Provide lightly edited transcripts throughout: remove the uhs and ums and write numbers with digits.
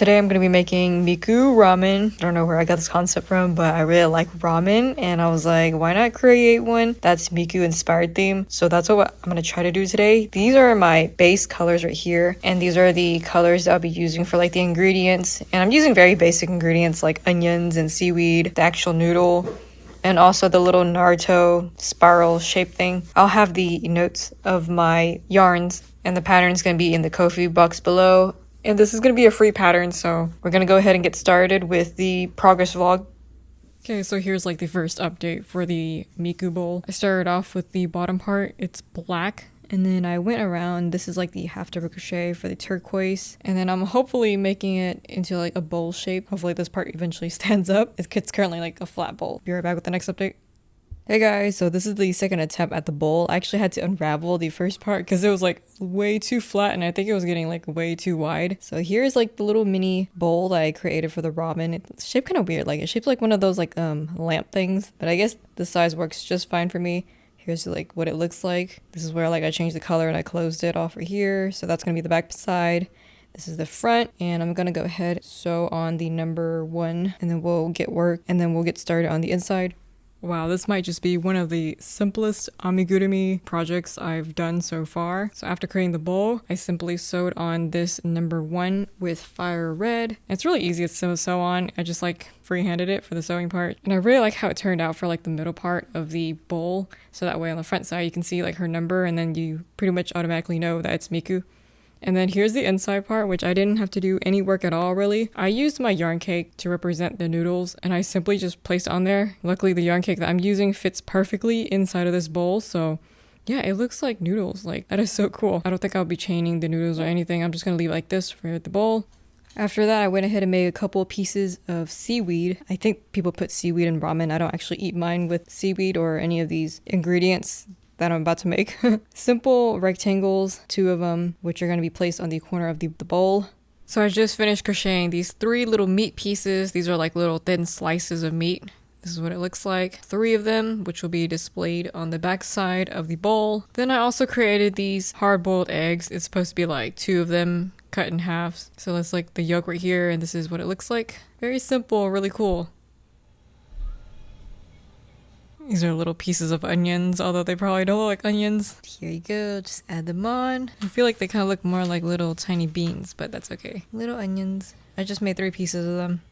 Today I'm going to be making Miku ramen. I don't know where I got this concept from, but I really like ramen and I was like, why not create one that's Miku inspired theme? So that's what I'm going to try to do today. These are my base colors right here, and these are the colors that I'll be using for like the ingredients. And I'm using very basic ingredients like onions and seaweed, the actual noodle, and also the little Naruto spiral shape thing. I'll have the notes of my yarns and the pattern's going to be in the Ko-fi box below. And this is going to be a free pattern, so we're going to go ahead and get started with the progress vlog. Okay, so here's like the first update for the Miku bowl. I started off with the bottom part. It's black. And then I went around. This is like the half double crochet for the turquoise. And then I'm hopefully making it into like a bowl shape. Hopefully this part eventually stands up. It's currently like a flat bowl. Be right back with the next update. Hey guys, so this is the second attempt at the bowl. I actually had to unravel the first part because it was like way too flat and I think it was getting like way too wide. So here's like the little mini bowl that I created for the ramen. It's shaped kind of weird, like it's shaped like one of those like lamp things, but I guess the size works just fine for me. Here's like what it looks like. This is where like I changed the color and I closed it off right here. So that's gonna be the back side. This is the front, and I'm gonna go ahead sew on the number 1 and then we'll get work and then we'll get started on the inside. Wow, this might just be one of the simplest amigurumi projects I've done so far. So after creating the bowl, I simply sewed on this number 1 with fire red. It's really easy to sew on. I just like freehanded it for the sewing part. And I really like how it turned out for like the middle part of the bowl. So that way on the front side you can see like her number and then you pretty much automatically know that it's Miku. And then here's the inside part, which I didn't have to do any work at all, really. I used my yarn cake to represent the noodles, and I simply just placed on there. Luckily, the yarn cake that I'm using fits perfectly inside of this bowl, so yeah, it looks like noodles. Like, that is so cool. I don't think I'll be chaining the noodles or anything. I'm just gonna leave it like this for the bowl. After that, I went ahead and made a couple pieces of seaweed. I think people put seaweed in ramen. I don't actually eat mine with seaweed or any of these ingredients that I'm about to make. Simple rectangles, 2 of them, which are going to be placed on the corner of the bowl. So I just finished crocheting these 3 little meat pieces. These are like little thin slices of meat. This is what it looks like. 3 of them, which will be displayed on the back side of the bowl. Then I also created these hard-boiled eggs. It's supposed to be like 2 of them cut in half. So that's like the yolk right here, and this is what it looks like. Very simple, really cool. These are little pieces of onions, although they probably don't look like onions. Here you go, just add them on. I feel like they kind of look more like little tiny beans, but that's okay. Little onions. I just made 3 pieces of them.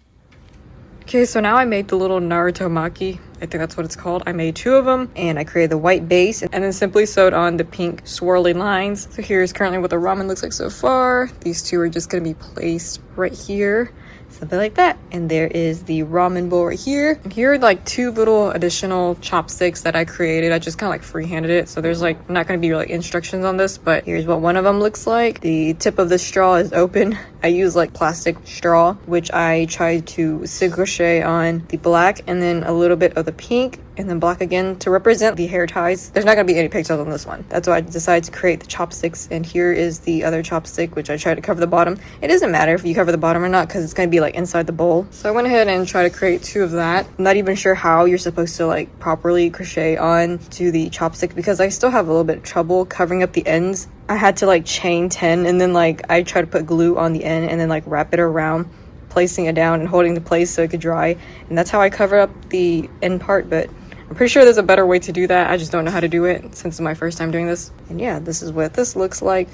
Okay, so now I made the little Naruto maki. I think that's what it's called. I made 2 of them, and I created the white base, and then simply sewed on the pink swirly lines. So here's currently what the ramen looks like so far. These 2 are just gonna be placed right here. Something like that. And there is the ramen bowl right here. And here are like 2 little additional chopsticks that I created. I just kind of like freehanded it. So there's like not going to be like instructions on this, but here's what one of them looks like. The tip of the straw is open. I use like plastic straw, which I tried to single crochet on the black and then a little bit of the pink and then black again to represent the hair ties. There's not going to be any pigtails on this one. That's why I decided to create the chopsticks. And here is the other chopstick, which I tried to cover the bottom. It doesn't matter if you cover the bottom or not because it's going to be like inside the bowl. So I went ahead and tried to create 2 of that. I'm not even sure how you're supposed to like properly crochet on to the chopstick because I still have a little bit of trouble covering up the ends. I had to like chain 10 and then like I tried to put glue on the end and then like wrap it around, placing it down and holding the place so it could dry. And that's how I cover up the end part, but I'm pretty sure there's a better way to do that. I just don't know how to do it since it's my first time doing this. And yeah, this is what this looks like.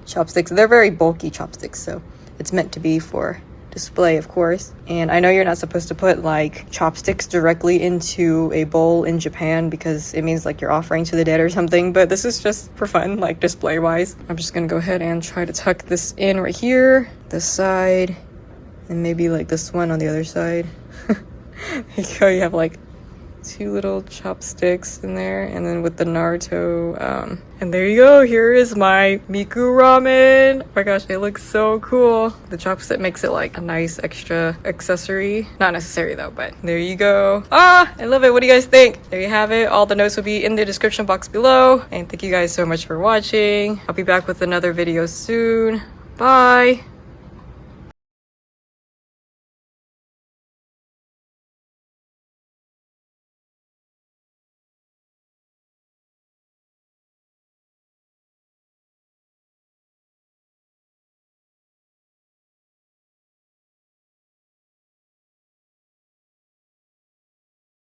Chopsticks. They're very bulky chopsticks, so it's meant to be for display, of course. And I know you're not supposed to put like chopsticks directly into a bowl in Japan because it means like you're offering to the dead or something, but this is just for fun, like display wise. I'm just gonna go ahead and try to tuck this in right here, this side, and maybe like this one on the other side. There you go, you have like 2 little chopsticks in there, and then with the Naruto, and there you go. Here is my Miku ramen. Oh my gosh, it looks so cool. The chopstick makes it like a nice extra accessory. Not necessary though, but there you go. Ah, I love it. What do you guys think? There you have it. All the notes will be in the description box below. And thank you guys so much for watching. I'll be back with another video soon. Bye.